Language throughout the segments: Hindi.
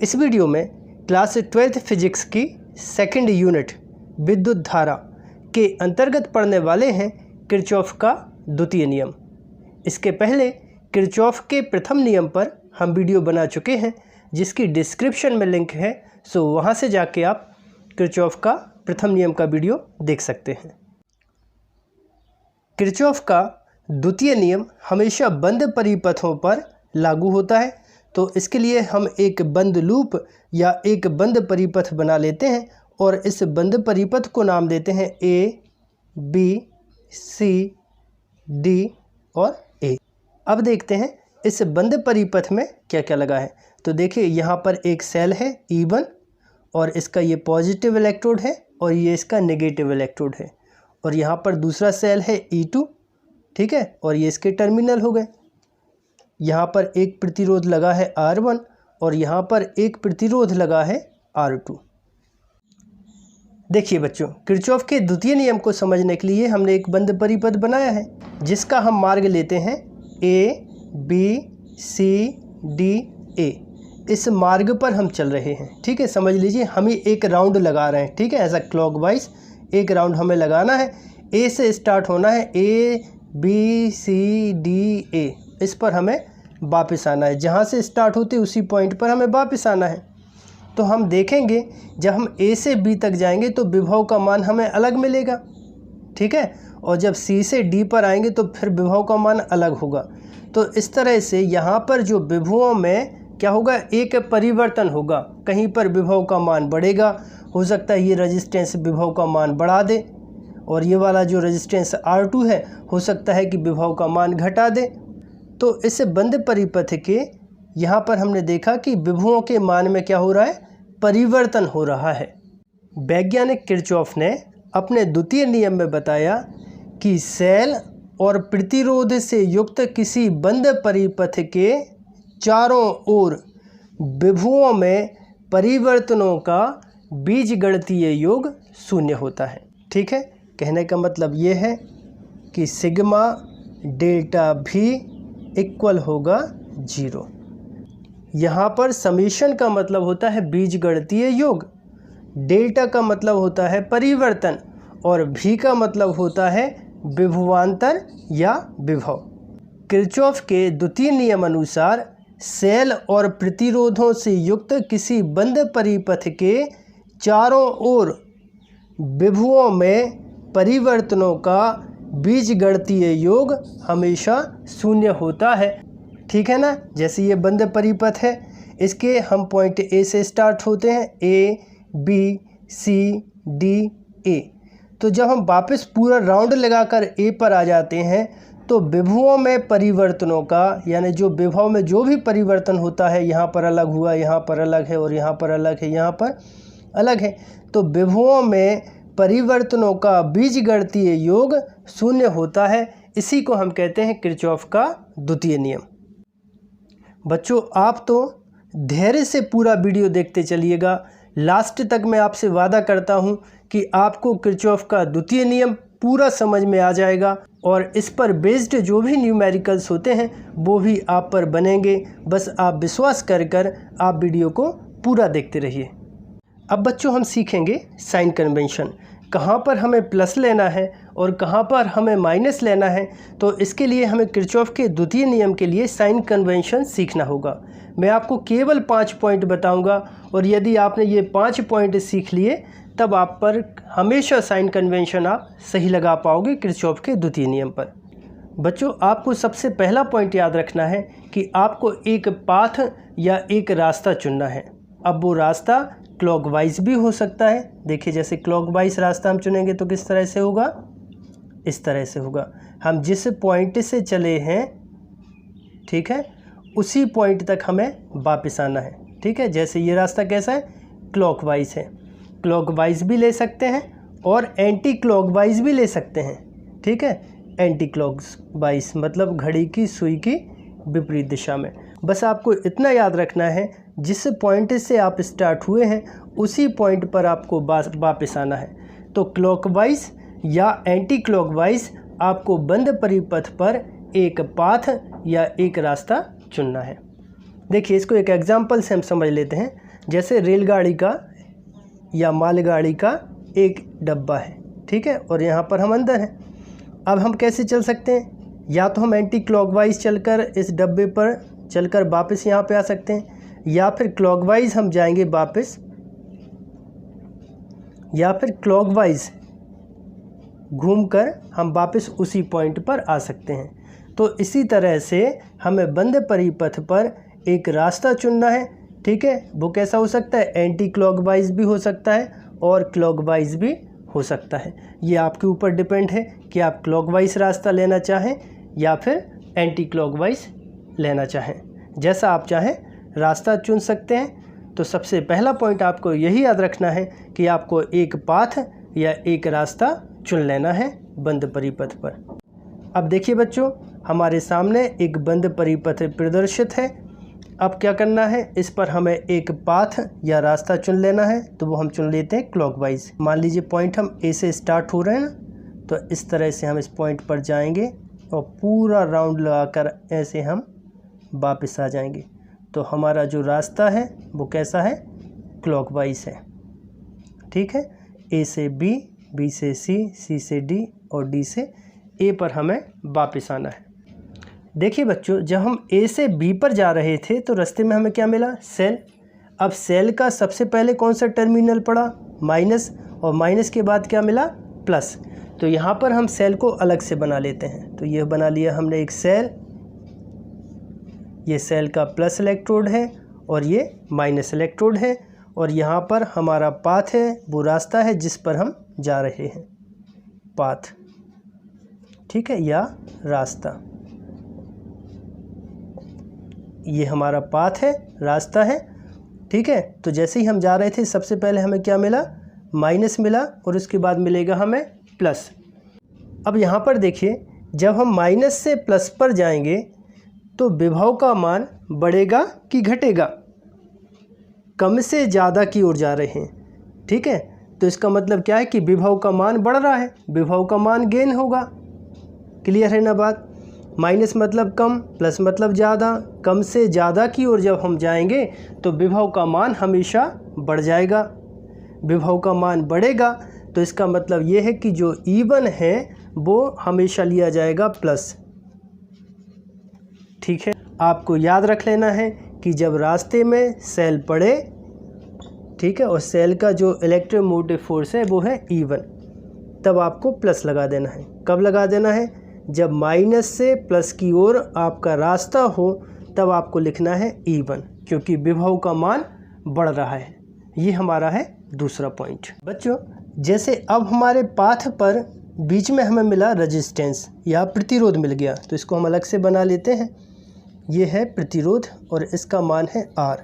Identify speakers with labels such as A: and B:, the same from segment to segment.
A: इस वीडियो में क्लास 12th फिजिक्स की सेकंड यूनिट विद्युत धारा के अंतर्गत पढ़ने वाले हैं किरचॉफ का द्वितीय नियम। इसके पहले किरचॉफ के प्रथम नियम पर हम वीडियो बना चुके हैं जिसकी डिस्क्रिप्शन में लिंक है, सो वहां से जाके आप किरचॉफ का प्रथम नियम का वीडियो देख सकते हैं। किरचॉफ का द्वितीय नियम हमेशा बंद परिपथों पर लागू होता है, तो इसके लिए हम एक बंद लूप या एक बंद परिपथ बना लेते हैं और इस बंद परिपथ को नाम देते हैं ए, बी, सी, डी और ए। अब देखते हैं इस बंद परिपथ में क्या क्या लगा है। तो देखिए यहाँ पर एक सेल है E1 और इसका ये पॉजिटिव इलेक्ट्रोड है और ये इसका नेगेटिव इलेक्ट्रोड है, और यहाँ पर दूसरा सेल है E2, ठीक है, और ये इसके टर्मिनल हो गए। यहाँ पर एक प्रतिरोध लगा है R1 और यहाँ पर एक प्रतिरोध लगा है R2। देखिए बच्चों, किरचॉफ के द्वितीय नियम को समझने के लिए हमने एक बंद परिपथ बनाया है जिसका हम मार्ग लेते हैं A, B, C, D, A। इस मार्ग पर हम चल रहे हैं, ठीक है। समझ लीजिए हम ही एक राउंड लगा रहे हैं, ठीक है, ऐसा क्लॉकवाइज एक राउंड हमें लगाना है। A से स्टार्ट होना है, A, B, C, D, A। इस पर हमें वापस आना है, जहाँ से स्टार्ट होते उसी पॉइंट पर हमें वापस आना है। तो हम देखेंगे जब हम A से B तक जाएंगे तो विभव का मान हमें अलग मिलेगा, ठीक है, और जब C से D पर आएंगे तो फिर विभव का मान अलग होगा। तो इस तरह से यहाँ पर जो विभवों में क्या होगा, एक परिवर्तन होगा। कहीं पर विभव का मान बढ़ेगा, हो सकता है ये रेजिस्टेंस विभव का मान बढ़ा दे, और ये वाला जो रेजिस्टेंस R2 है हो सकता है कि विभव का मान घटा दे। तो इस बंद परिपथ के यहाँ पर हमने देखा कि विभवों के मान में क्या हो रहा है, परिवर्तन हो रहा है। वैज्ञानिक किरचॉफ ने अपने द्वितीय नियम में बताया कि सेल और प्रतिरोध से युक्त किसी बंद परिपथ के चारों ओर विभवों में परिवर्तनों का बीजगणितीय योग शून्य होता है, ठीक है। कहने का मतलब ये है कि सिग्मा डेल्टा भी इक्वल होगा 0। यहाँ पर समीशन का मतलब होता है बीजगणितीय योग, डेल्टा का मतलब होता है परिवर्तन और भी का मतलब होता है विभवांतर या विभव। किरचॉफ के द्वितीय नियम अनुसार सेल और प्रतिरोधों से युक्त किसी बंद परिपथ के चारों ओर विभवों में परिवर्तनों का बीजगणितीय योग हमेशा शून्य होता है, ठीक है ना। जैसे ये बंद परिपथ है, इसके हम पॉइंट A से स्टार्ट होते हैं, A, B, C, D, A। तो जब हम वापस पूरा राउंड लगाकर A पर आ जाते हैं तो विभवों में परिवर्तनों का, यानी जो विभव में जो भी परिवर्तन होता है, यहाँ पर अलग हुआ, यहाँ पर अलग है, और यहाँ पर अलग है, यहाँ पर अलग है, तो विभवों में परिवर्तनों का बीजगणितीय योग शून्य होता है। इसी को हम कहते हैं किरचॉफ का द्वितीय नियम। बच्चों, आप तो धैर्य से पूरा वीडियो देखते चलिएगा, लास्ट तक मैं आपसे वादा करता हूं कि आपको किरचॉफ का द्वितीय नियम पूरा समझ में आ जाएगा और इस पर बेस्ड जो भी न्यूमेरिकल्स होते हैं वो भी आप पर बनेंगे। बस आप विश्वास कर आप वीडियो को पूरा देखते रहिए। अब बच्चों हम सीखेंगे साइन कन्वेंशन, कहाँ पर हमें प्लस लेना है और कहाँ पर हमें माइनस लेना है। तो इसके लिए हमें किरचॉफ के द्वितीय नियम के लिए साइन कन्वेंशन सीखना होगा। मैं आपको केवल 5 पॉइंट बताऊंगा और यदि आपने ये 5 पॉइंट सीख लिए तब आप पर हमेशा साइन कन्वेंशन आप सही लगा पाओगे किरचॉफ के द्वितीय नियम पर। बच्चों, आपको सबसे पहला पॉइंट याद रखना है कि आपको एक पाथ या एक रास्ता चुनना है। अब वो रास्ता क्लॉकवाइज भी हो सकता है। देखिए जैसे क्लॉकवाइज रास्ता हम चुनेंगे तो किस तरह से होगा, इस तरह से होगा। हम जिस पॉइंट से चले हैं, ठीक है, उसी पॉइंट तक हमें वापस आना है, ठीक है। जैसे ये रास्ता कैसा है, क्लॉकवाइज है, क्लॉकवाइज भी ले सकते हैं और एंटी क्लॉकवाइज भी ले सकते हैं, ठीक है। एंटी क्लॉकवाइज मतलब घड़ी की सुई की विपरीत दिशा में। बस आपको इतना याद रखना है, जिस पॉइंट से आप स्टार्ट हुए हैं उसी पॉइंट पर आपको वापस आना है। तो क्लॉकवाइज या एंटी क्लॉकवाइज आपको बंद परिपथ पर एक पाथ या एक रास्ता चुनना है। देखिए इसको एक एग्जाम्पल से हम समझ लेते हैं। जैसे रेलगाड़ी का या मालगाड़ी का एक डब्बा है, ठीक है, और यहाँ पर हम अंदर हैं। अब हम कैसे चल सकते हैं? या तो हम एंटी क्लॉकवाइज चलकर इस डब्बे पर चलकर वापस यहाँ पे आ सकते हैं, या फिर क्लॉकवाइज हम जाएंगे वापस, या फिर क्लॉकवाइज घूमकर हम वापस उसी पॉइंट पर आ सकते हैं। तो इसी तरह से हमें बंद परिपथ पर एक रास्ता चुनना है, ठीक है। वो कैसा हो सकता है? एंटी क्लॉकवाइज भी हो सकता है और क्लॉकवाइज भी हो सकता है। ये आपके ऊपर डिपेंड है कि आप क्लॉकवाइज रास्ता लेना चाहें या फिर एंटी क्लॉकवाइज लेना चाहें। जैसा आप चाहें रास्ता चुन सकते हैं। तो सबसे पहला पॉइंट आपको यही याद रखना है कि आपको एक पाथ या एक रास्ता चुन लेना है बंद परिपथ पर। अब देखिए बच्चों, हमारे सामने एक बंद परिपथ प्रदर्शित है। अब क्या करना है? इस पर हमें एक पाथ या रास्ता चुन लेना है। तो वो हम चुन लेते हैं क्लॉकवाइज। मान लीजिए पॉइंट हम ए से स्टार्ट हो रहे हैं ना, तो इस तरह से हम इस पॉइंट पर जाएंगे और पूरा राउंड लगाकर ऐसे हम वापस आ जाएंगे। तो हमारा जो रास्ता है वो कैसा है? क्लॉकवाइज है, ठीक है। ए से बी, बी से सी, सी से डी और डी से ए पर हमें वापस आना है। देखिए बच्चों, जब हम ए से बी पर जा रहे थे तो रास्ते में हमें क्या मिला? सेल। अब सेल का सबसे पहले कौन सा टर्मिनल पड़ा? माइनस, और माइनस के बाद क्या मिला? प्लस। तो यहाँ पर हम सेल को अलग से बना लेते हैं। तो यह बना लिया हमने एक सेल। ये सेल का प्लस इलेक्ट्रोड है और ये माइनस इलेक्ट्रोड है, और यहाँ पर हमारा पाथ है, वो रास्ता है जिस पर हम जा रहे हैं, पाथ, ठीक है, या रास्ता। ये हमारा पाथ है, रास्ता है, ठीक है। तो जैसे ही हम जा रहे थे सबसे पहले हमें क्या मिला? माइनस मिला, और उसके बाद मिलेगा हमें प्लस। अब यहाँ पर देखिए, जब हम माइनस से प्लस पर जाएंगे तो विभव का मान बढ़ेगा कि घटेगा? कम से ज़्यादा की ओर जा रहे हैं, ठीक है। तो इसका मतलब क्या है कि विभव का मान बढ़ रहा है, विभव का मान गेन होगा। क्लियर है ना बात? माइनस मतलब कम, प्लस मतलब ज़्यादा। कम से ज़्यादा की ओर जब हम जाएंगे तो विभव का मान हमेशा बढ़ जाएगा। विभव का मान बढ़ेगा तो इसका मतलब ये है कि जो E1 है वो हमेशा लिया जाएगा प्लस, ठीक है। आपको याद रख लेना है कि जब रास्ते में सेल पड़े, ठीक है, और सेल का जो इलेक्ट्रोमोटिव फोर्स है वो है E1, तब आपको प्लस लगा देना है। कब लगा देना है? जब माइनस से प्लस की ओर आपका रास्ता हो, तब आपको लिखना है E1, क्योंकि विभव का मान बढ़ रहा है। ये हमारा है दूसरा पॉइंट। बच्चों, जैसे अब हमारे पाथ पर बीच में हमें मिला रेजिस्टेंस या प्रतिरोध मिल गया, तो इसको हम अलग से बना लेते हैं। ये है प्रतिरोध और इसका मान है R,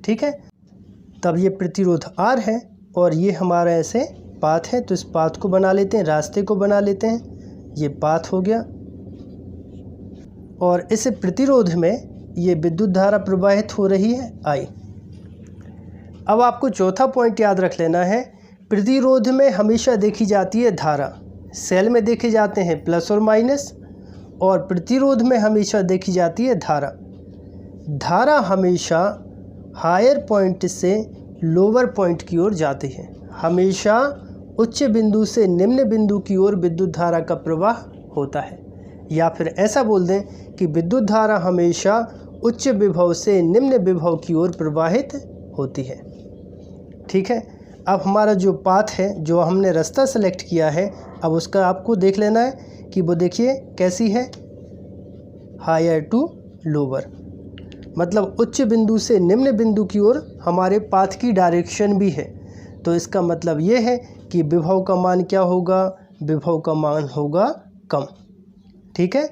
A: ठीक है। तब ये प्रतिरोध R है और ये हमारा ऐसे पाथ है, तो इस पाथ को बना लेते हैं, रास्ते को बना लेते हैं। ये पाथ हो गया, और इस प्रतिरोध में ये विद्युत धारा प्रवाहित हो रही है I। अब आपको चौथा पॉइंट याद रख लेना है, प्रतिरोध में हमेशा देखी जाती है धारा। सेल में देखे जाते हैं प्लस और माइनस, और प्रतिरोध में हमेशा देखी जाती है धारा। धारा हमेशा हायर पॉइंट से लोअर पॉइंट की ओर जाती है। हमेशा उच्च बिंदु से निम्न बिंदु की ओर विद्युत धारा का प्रवाह होता है, या फिर ऐसा बोल दें कि विद्युत धारा हमेशा उच्च विभव से निम्न विभव की ओर प्रवाहित होती है, ठीक है। अब हमारा जो पाथ है, जो हमने रास्ता सेलेक्ट किया है, अब उसका आपको देख लेना है कि वो देखिए कैसी है, हायर टू लोअर, मतलब उच्च बिंदु से निम्न बिंदु की ओर हमारे पाथ की डायरेक्शन भी है। तो इसका मतलब ये है कि विभव का मान क्या होगा? विभव का मान होगा कम, ठीक है।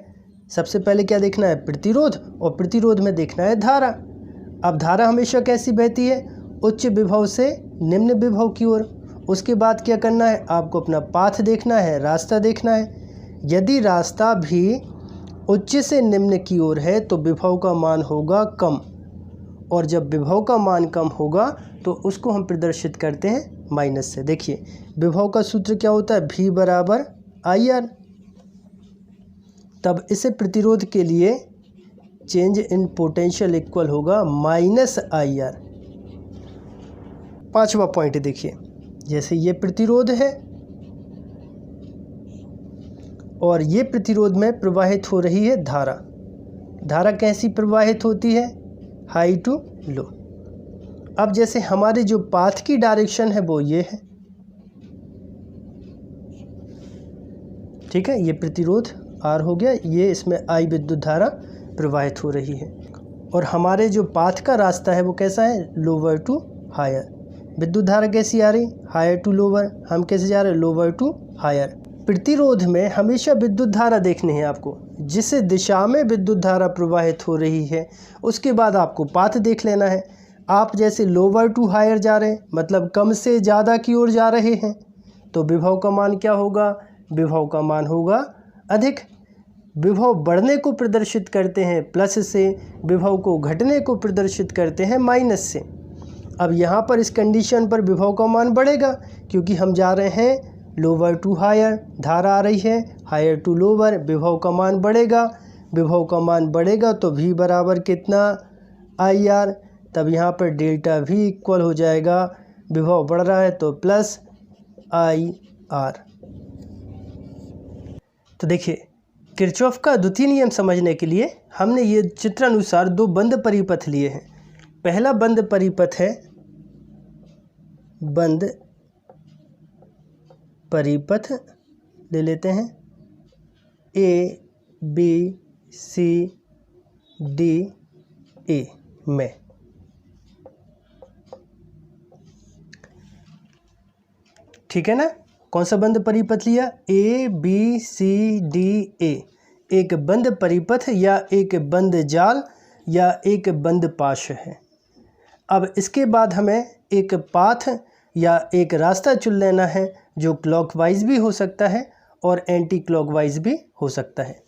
A: सबसे पहले क्या देखना है? प्रतिरोध, और प्रतिरोध में देखना है धारा। अब धारा हमेशा कैसी बहती है? उच्च विभव से निम्न विभव की ओर। उसके बाद क्या करना है? आपको अपना पाथ देखना है, रास्ता देखना है। यदि रास्ता भी उच्च से निम्न की ओर है तो विभव का मान होगा कम, और जब विभव का मान कम होगा तो उसको हम प्रदर्शित करते हैं माइनस से। देखिए विभव का सूत्र क्या होता है? V बराबर IR। तब इस प्रतिरोध के लिए चेंज इन पोटेंशियल इक्वल होगा -IR। 5वां पॉइंट देखिए, जैसे ये प्रतिरोध है और ये प्रतिरोध में प्रवाहित हो रही है धारा। धारा कैसी प्रवाहित होती है? High to low. अब जैसे हमारे जो पाथ की डायरेक्शन है वो ये है, ठीक है, ये प्रतिरोध R हो गया, ये इसमें I विद्युत धारा प्रवाहित हो रही है। और हमारे जो पाथ का रास्ता है वो कैसा है? Lower to higher. विद्युत धारा कैसी आ रही? Higher to lower. हम कैसे जा रहे हैं? Lower to higher. प्रतिरोध में हमेशा विद्युत धारा देखनी है आपको, जिस दिशा में विद्युत धारा प्रवाहित हो रही है उसके बाद आपको पाथ देख लेना है। आप जैसे लोअर टू हायर जा रहे हैं, मतलब कम से ज़्यादा की ओर जा रहे हैं, तो विभव का मान क्या होगा? विभव का मान होगा अधिक। विभव बढ़ने को प्रदर्शित करते हैं प्लस से, विभव को घटने को प्रदर्शित करते हैं माइनस से। अब यहाँ पर इस कंडीशन पर विभव का मान बढ़ेगा क्योंकि हम जा रहे हैं लोअर टू हायर, धारा आ रही है हायर टू लोअर, विभव का मान बढ़ेगा। विभव का मान बढ़ेगा तो V बराबर कितना? IR। तब यहाँ पर डेल्टा V इक्वल हो जाएगा, विभव बढ़ रहा है तो प्लस IR। तो देखिए, किरचॉफ का द्वितीय नियम समझने के लिए हमने ये चित्रानुसार दो बंद परिपथ लिए हैं। पहला बंद परिपथ है बंद परिपथ, ले लेते हैं A B C D A में। ठीक है ना? कौन सा बंद परिपथ लिया? A B C D A। एक बंद परिपथ या एक बंद जाल या एक बंद पाश है। अब इसके बाद हमें एक पाथ या एक रास्ता चुन लेना है जो क्लॉकवाइज भी हो सकता है और एंटी क्लॉकवाइज भी हो सकता है।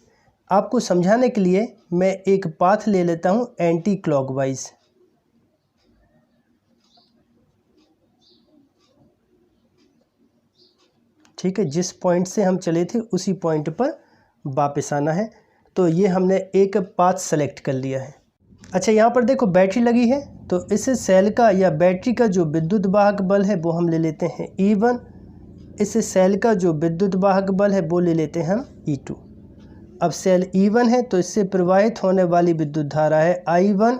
A: आपको समझाने के लिए मैं एक पाथ ले लेता हूँ एंटी क्लॉकवाइज। ठीक है, जिस पॉइंट से हम चले थे उसी पॉइंट पर वापस आना है। तो ये हमने एक पाथ सेलेक्ट कर लिया है। अच्छा, यहाँ पर देखो बैटरी लगी है, तो इस सेल का या बैटरी का जो विद्युत वाहक बल है वो हम ले लेते हैं E1। इस सेल का जो विद्युत वाहक बल है वो ले लेते हैं हम E2। अब सेल E1 है तो इससे प्रवाहित होने वाली विद्युत धारा है I1,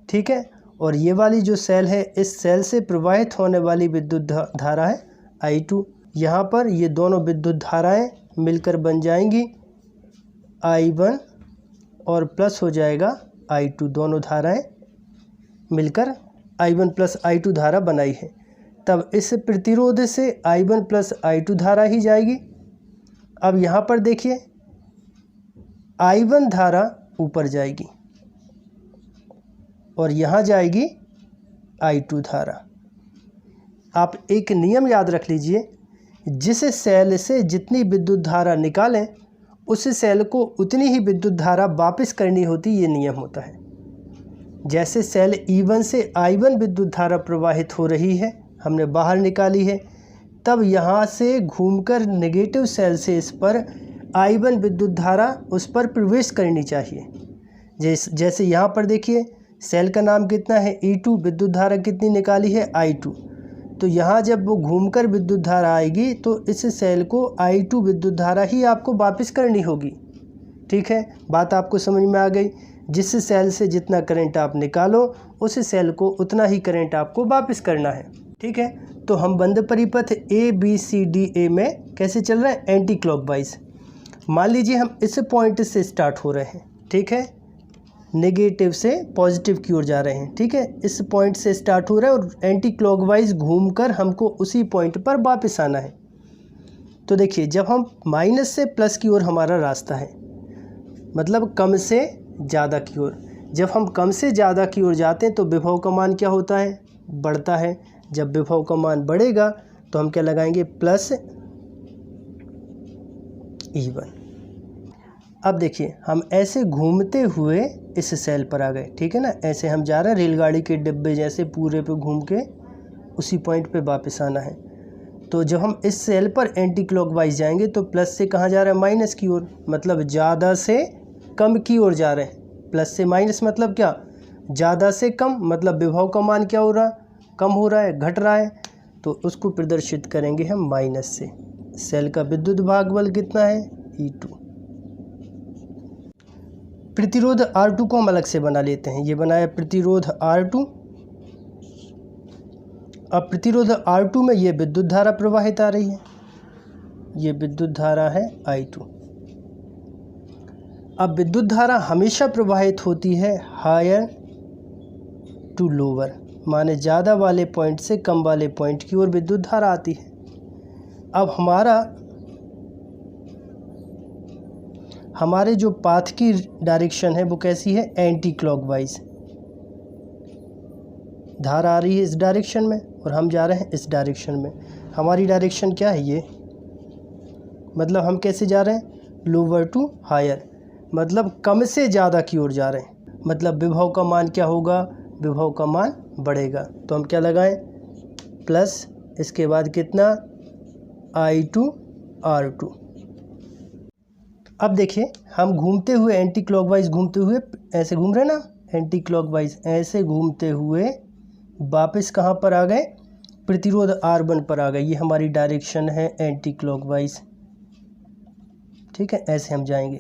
A: ठीक है, और ये वाली जो सेल है इस सेल से प्रवाहित होने वाली विद्युत धारा है I2। यहाँ पर ये दोनों विद्युत धाराएं मिलकर बन जाएंगी I1 और प्लस हो जाएगा I2। दोनों धाराएं मिलकर I1 प्लस I2 धारा बनाई है। तब इस प्रतिरोध से I1 प्लस I2 धारा ही जाएगी। अब यहाँ पर देखिए, I1 धारा ऊपर जाएगी और यहाँ जाएगी I2 धारा। आप एक नियम याद रख लीजिए, जिस सेल से जितनी विद्युत धारा निकालें उस सेल को उतनी ही विद्युत धारा वापस करनी होती, ये नियम होता है। जैसे सेल E1 से I1 विद्युत धारा प्रवाहित हो रही है, हमने बाहर निकाली है, तब यहाँ से घूमकर नेगेटिव सेल से इस पर I1 विद्युत धारा उस पर प्रवेश करनी चाहिए। जैसे यहाँ पर देखिए, सेल का नाम कितना है? E2। विद्युत धारा कितनी निकाली है? I2। तो यहाँ जब वो घूमकर विद्युत धारा आएगी तो इस सेल को I2 विद्युत धारा ही आपको वापस करनी होगी। ठीक है, बात आपको समझ में आ गई। जिस सेल से जितना करंट आप निकालो उस सेल को उतना ही करंट आपको वापस करना है। ठीक है, तो हम बंद परिपथ ABCDA में कैसे चल रहे हैं? Anti clockwise. मान लीजिए हम इस पॉइंट से स्टार्ट हो रहे हैं, ठीक है, नेगेटिव से पॉजिटिव की ओर जा रहे हैं। ठीक है, इस पॉइंट से स्टार्ट हो रहा है और एंटी क्लॉकवाइज घूमकर हमको उसी पॉइंट पर वापस आना है। तो देखिए, जब हम माइनस से प्लस की ओर हमारा रास्ता है, मतलब कम से ज़्यादा की ओर। जब हम कम से ज़्यादा की ओर जाते हैं तो विभव का मान क्या होता है? बढ़ता है। जब विभव का मान बढ़ेगा तो हम क्या लगाएंगे? Plus E1। अब देखिए, हम ऐसे घूमते हुए इस सेल पर आ गए। ठीक है ना, ऐसे हम जा रहे हैं रेलगाड़ी के डिब्बे जैसे पूरे पे घूम के उसी पॉइंट पे वापस आना है। तो जब हम इस सेल पर एंटी क्लॉकवाइज जाएंगे तो प्लस से कहाँ जा रहा है? माइनस की ओर, मतलब ज़्यादा से कम की ओर जा रहे हैं। प्लस से माइनस मतलब क्या? ज़्यादा से कम, मतलब विभव का मान क्या हो रहा? कम हो रहा है, घट रहा है, तो उसको प्रदर्शित करेंगे हम माइनस से। सेल का विद्युत भाग बल कितना है, E2। प्रतिरोध R2 को हम अलग से बना लेते हैं। ये बनाया प्रतिरोध R2। अब प्रतिरोध R2 में ये विद्युत धारा प्रवाहित आ रही है, ये विद्युत धारा है I2। अब विद्युत धारा हमेशा प्रवाहित होती है हायर टू लोअर, माने ज़्यादा वाले पॉइंट से कम वाले पॉइंट की ओर विद्युत धारा आती है। अब हमारे जो पाथ की डायरेक्शन है वो कैसी है, एंटी क्लॉकवाइज। धारा आ रही है इस डायरेक्शन में और हम जा रहे हैं इस डायरेक्शन में। हमारी डायरेक्शन क्या है, ये मतलब हम कैसे जा रहे हैं, लोअर टू हायर, मतलब कम से ज़्यादा की ओर जा रहे हैं। मतलब विभव का मान क्या होगा, विभव का मान बढ़ेगा। तो हम क्या लगाएं, प्लस इसके बाद कितना, I2 R2। अब देखिए हम घूमते हुए एंटी क्लॉकवाइज घूमते हुए ऐसे घूम रहे हैं ना, एंटी क्लॉकवाइज ऐसे घूमते हुए वापस कहाँ पर आ गए, प्रतिरोध R1 पर आ गए। ये हमारी डायरेक्शन है एंटी क्लॉकवाइज। ठीक है, ऐसे हम जाएंगे।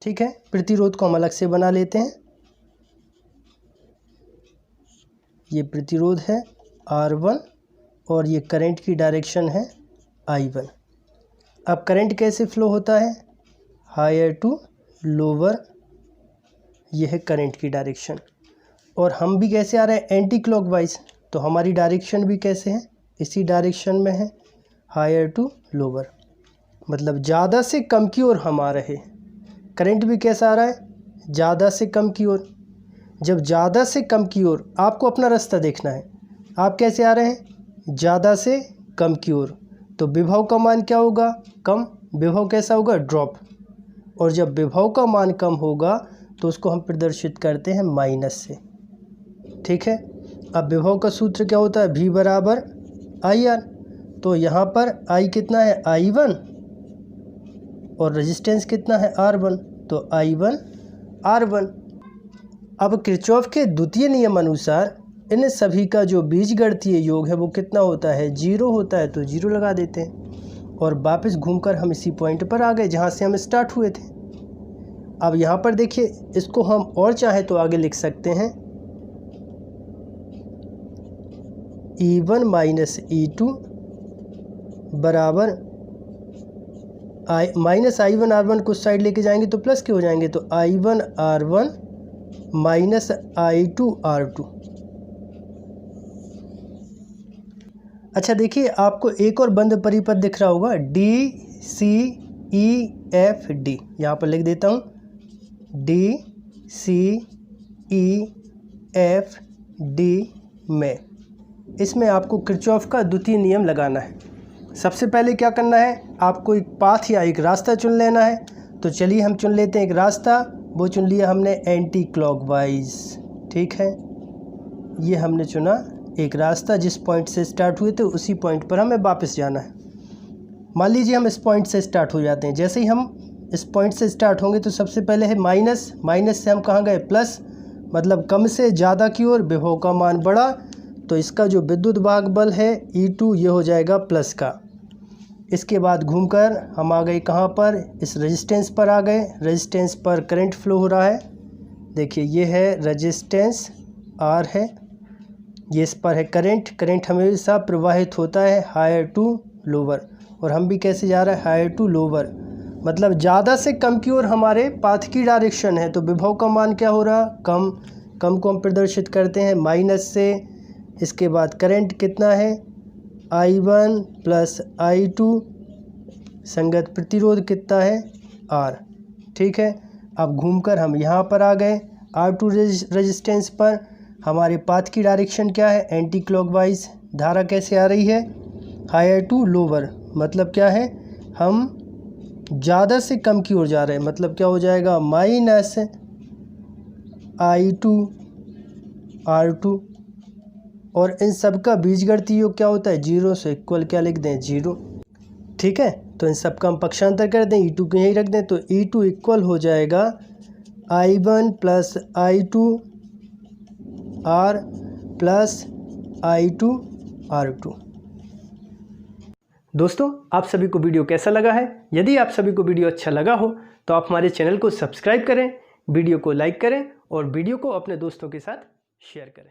A: ठीक है, प्रतिरोध को हम अलग से बना लेते हैं। ये प्रतिरोध है R1 और ये करंट की डायरेक्शन है I1। अब करंट कैसे फ्लो होता है, हायर टू लोअर, यह है करंट की डायरेक्शन। और हम भी कैसे आ रहे हैं, एंटी क्लॉकवाइज, तो हमारी डायरेक्शन भी कैसे है, इसी डायरेक्शन में है, हायर टू लोअर, मतलब ज़्यादा से कम की ओर हम आ रहे हैं। करंट भी कैसा आ रहा है, ज़्यादा से कम की ओर। जब ज़्यादा से कम की ओर, आपको अपना रास्ता देखना है, आप कैसे आ रहे हैं, ज़्यादा से कम की ओर, तो विभव का मान क्या होगा, कम। विभव कैसा होगा, ड्रॉप। और जब विभव का मान कम होगा तो उसको हम प्रदर्शित करते हैं माइनस से। ठीक है, अब विभव का सूत्र क्या होता है, V बराबर IR। तो यहाँ पर I कितना है, I1, और रेजिस्टेंस कितना है, R1, तो I1 R1। अब किरचॉफ के द्वितीय नियम अनुसार इन सभी का जो बीजगणितीय योग है वो कितना होता है, 0 होता है, तो 0 लगा देते हैं और वापस घूमकर हम इसी पॉइंट पर आ गए जहाँ से हम स्टार्ट हुए थे। अब यहाँ पर देखिए, इसको हम और चाहे तो आगे लिख सकते हैं, E1 माइनस E2 बराबर माइनस I1 R1 को साइड लेके जाएंगे तो प्लस के हो जाएंगे, तो I1 R1 minus I2 R2। अच्छा देखिए, आपको एक और बंद परिपथ दिख रहा होगा, DCEFD। यहाँ पर लिख देता हूँ, DCEFD में, इसमें आपको किरचॉफ का द्वितीय नियम लगाना है। सबसे पहले क्या करना है, आपको एक पाथ या एक रास्ता चुन लेना है। तो चलिए हम चुन लेते हैं एक रास्ता, वो चुन लिया हमने एंटी क्लॉकवाइज। ठीक है, ये हमने चुना एक रास्ता, जिस पॉइंट से स्टार्ट हुए थे उसी पॉइंट पर हमें वापस जाना है। मान लीजिए हम इस पॉइंट से स्टार्ट हो जाते हैं। जैसे ही हम इस पॉइंट से स्टार्ट होंगे तो सबसे पहले है माइनस, माइनस से हम कहाँ गए, प्लस, मतलब कम से ज़्यादा की ओर, विभव का मान बढ़ा, तो इसका जो विद्युत भाग बल है E2 ये हो जाएगा प्लस का। इसके बाद घूमकर हम आ गए कहाँ पर, इस रेजिस्टेंस पर आ गए। रेजिस्टेंस पर करंट फ्लो हो रहा है, देखिए ये है रेजिस्टेंस R है, ये इस पर है करंट। करंट हमेशा प्रवाहित होता है हायर टू लोअर, और हम भी कैसे जा रहे हैं, हायर टू लोअर, मतलब ज़्यादा से कम की ओर हमारे पाथ की डायरेक्शन है। तो विभव का मान क्या हो रहा, कम। कम को हम प्रदर्शित करते हैं माइनस से। इसके बाद करंट कितना है, I1 प्लस I2, संगत प्रतिरोध कितना है, R। ठीक है, अब घूमकर हम यहाँ पर आ गए R2 रेजिस्टेंस पर। हमारे पाथ की डायरेक्शन क्या है, एंटी क्लॉकवाइज। धारा कैसे आ रही है, हायर टू लोअर, मतलब क्या है, हम ज़्यादा से कम की ओर जा रहे हैं, मतलब क्या हो जाएगा, माइनस I2 R2। और इन सब का बीजगणितीय योग क्या होता है, 0 से इक्वल क्या लिख दें, 0। ठीक है, तो इन सब का हम पक्षांतर कर दें, E2 को यहीं रख दें, तो E2 इक्वल हो जाएगा I1 plus I2 R plus I2R2। दोस्तों, आप सभी को वीडियो कैसा लगा है? यदि आप सभी को वीडियो अच्छा लगा हो तो आप हमारे चैनल को सब्सक्राइब करें, वीडियो को लाइक करें और वीडियो को अपने दोस्तों के साथ शेयर करें।